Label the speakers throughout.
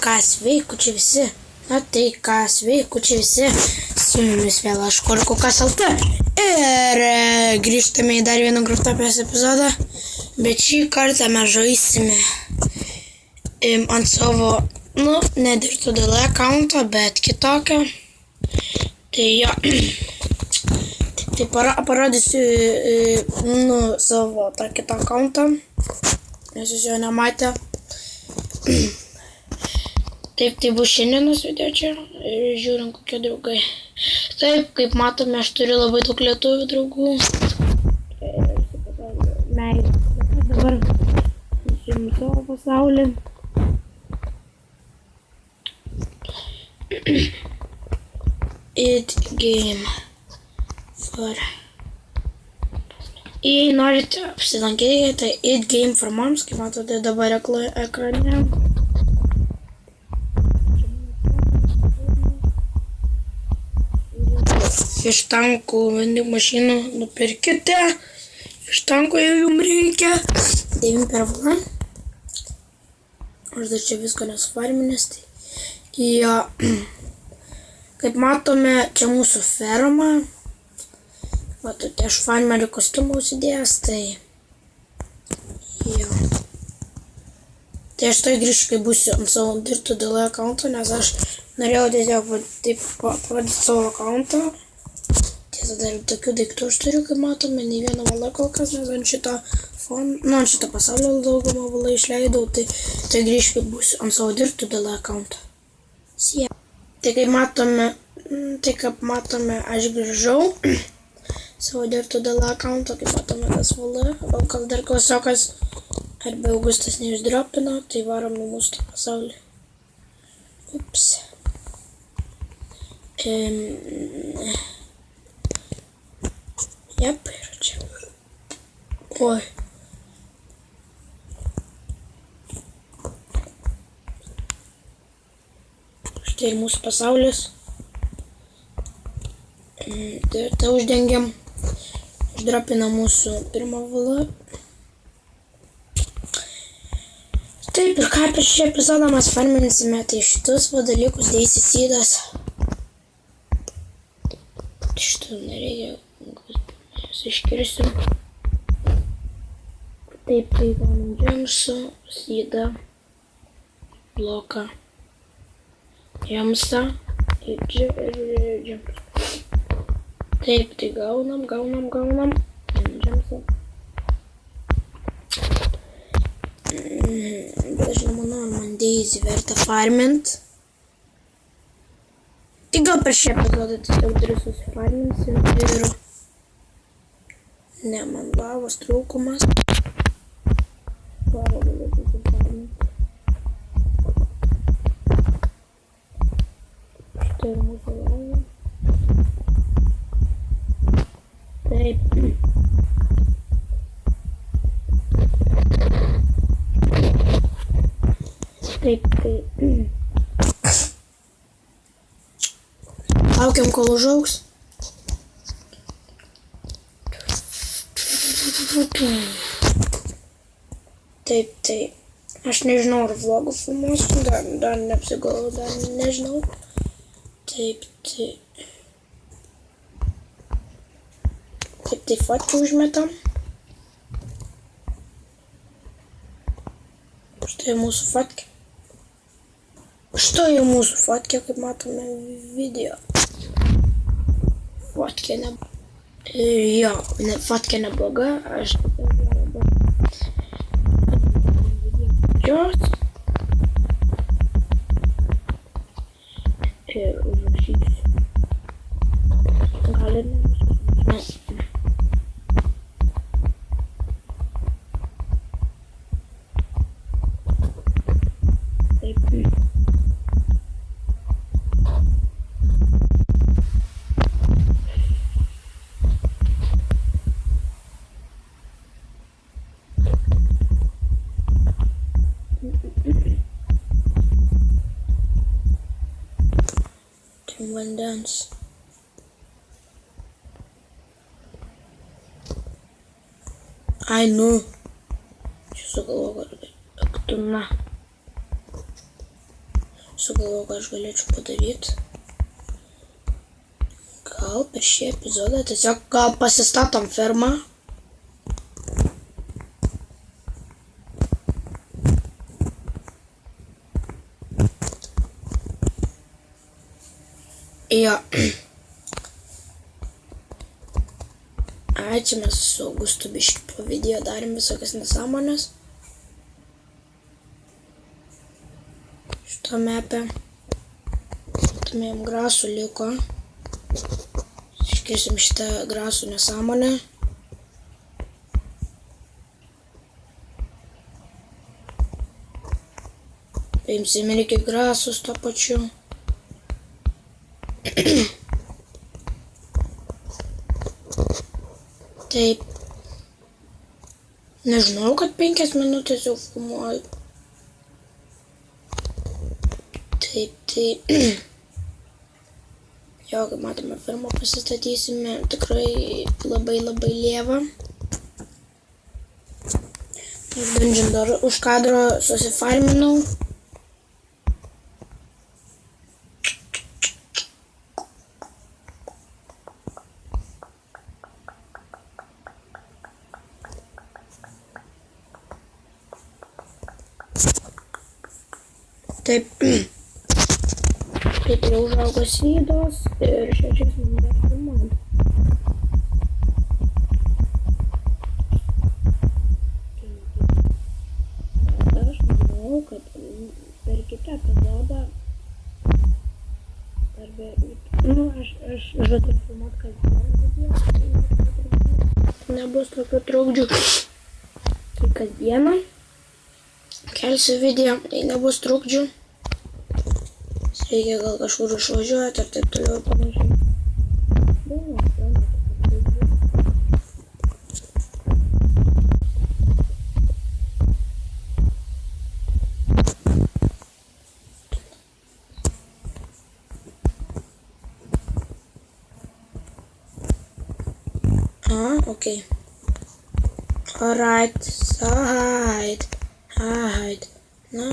Speaker 1: ką sveikučiai visi. Na tai ką sveikučiai visi. Su jumis vėl aš Korkukas LT. Ir grįžtame į dar vieną Growtopijos epizodą. Bet šį kartą mes žaisime ant savo, ne DirtuDL accountą, bet kitokio. Tai jo. Tai parodysiu savo tą kitą accountą. Nes jūs jo nematė. Taip, tai bus šiandienos video čia ir žiūrim kokie draugai. Taip, kaip matome, aš turiu labai daug lietuvių draugų. Meilė. Dabar žiūrim savo pasaulį. It game for... Jei norite apsilankyti, tai It game for moms, kaip matote dabar ekrane. Iš tankų vendimo mašinų nupirkite. Iš tankų jau jums reikia. 9 per valandą. Aš dar čia visko nesufarminęs. Tai jo. Kaip matome, čia mūsų ferma. Matote, aš farmerio kostiumą užsidėjęs. Tai jo. Tai aš tai grįžtu, kai būsiu ant savo DirtuDL account'o, nes aš norėjau tiesiog taip parodyti savo account'ą. Tiesa, dar tokių daiktų aš turiu, kaip matome, nei vieną valą kol kas, nes ant šito ant šito pasaulio daugumą valą išleidau, tai grįžtu, kai būsiu ant savo DirtuDL account'o. Tai kaip matome, aš grįžau savo DirtuDL account'o, kaip matome tas valą, gal kas dar klasiokas arba Augustas neišdropino, tai varom į mūsų tą pasaulį. Ups. Jep, ir čia. Oi. Štai ir mūsų pasaulis. Tai uždengiam. Išdropina mūsų pirmą valą. Taip, ir ką per šį epizodą mes farminsime, tai šitus dalykus dėsi sydas. Šitų nereikia, jas iškirsim. Taip, tai gaunam džemsą, sydą, bloką, džemsą ir džemsą. Taip, tai gaunam džemsą. Bet aš nemanau, man Daisy verta farmint. Tai gal per šį epizodą tiesiog turiu susifarminsim ir... Ne, man lavos trūkumas. Lavą galiu susifarminti. Štai ir mūsų lava. Taip. Taip, tai... Laukiam, kol užaugs. Taip, tai... Aš nežinau, ar vlogų filmuosiu, dar neapsigalvojau, dar nežinau. Taip, tai... Taip, tai fotkę užmetam. Štai mūsų fotkė. Štai mūsų fotkė, kaip matome video. Fotkė nebloga. Jo, fotkė nebloga. Aš jos. Ir užrašysiu. Gal ir ne. Vandens. Ai, čia sugalvoju, kad aktuna. sugalvojau, ką aš galėčiau padaryti. Gal per šį epizodą tiesiog gal pasistatom fermą. Jo. Ai, čia mes su Augustu biškį po video darėm visokias nesąmonės. Šito mepę. Tumėjom grasų liko. Iškirsim šitą grasų nesąmonę. Paimsim irgi grasus to pačiu. Taip. Nežinau, kad 5 minutės jau filmuoju. Taip. Jo, kaip matome, fermą pasistatysime tikrai labai lievą. Ir dungeon dar už kadro susifarminau. Taip. Taip jau užaugo slydos ir 6 minutės filmuojam. Aš manau, kad per kitą epizodą aš žadu filmuoti kasdieną video. Nebus tokių trukdžių. Tai kasdieną kelsiu video, tai nebus trukdžių. Reikia gal kažkur išvažiuoti ir taip toliau ir panašiai. Okay. Alright, so hide. Na.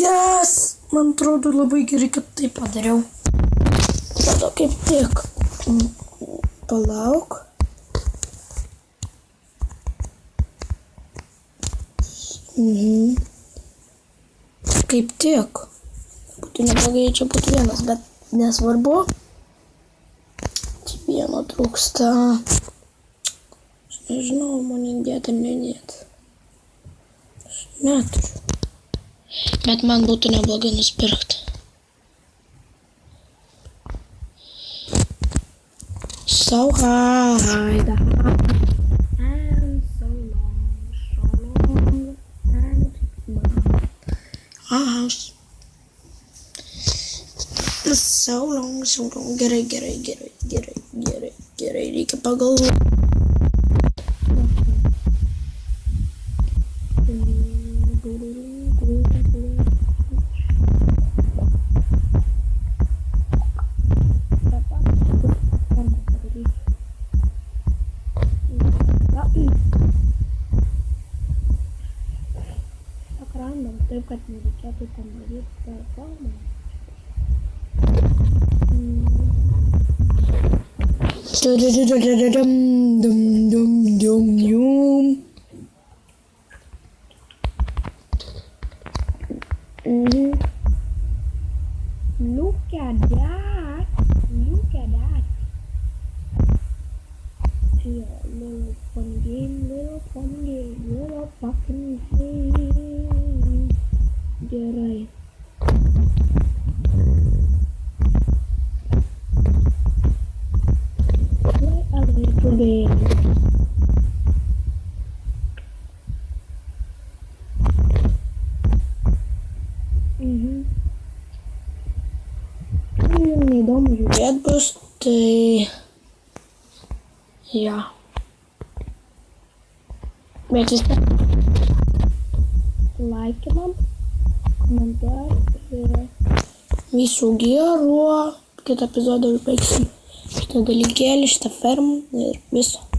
Speaker 1: Yes! Man atrodo labai gerai, kad tai padariau. Tada kaip tik. Palauk. Kaip tik. Būtų neblogai, čia būtų vienas, bet nesvarbu. Čia vieno trūksta. Aš nežinau, man įdėti ar nedėti. Aš neturiu. Bet man būtų neblogai nusipirkti. So hide. And so long. And house. So long. Gerai. Reikia pagalvoti. Taip, kad nereikėtų tam daryti formą. Look at that. Yeah, little fun game, little fucking game. Gerai. Neįdomu žiūrėt bus, tai ja. Bet vis tiek laikinam, komentuojam ir visų gerų. Kitą epizodą baigsim šitą dalykėlį, šitą fermą ir viso.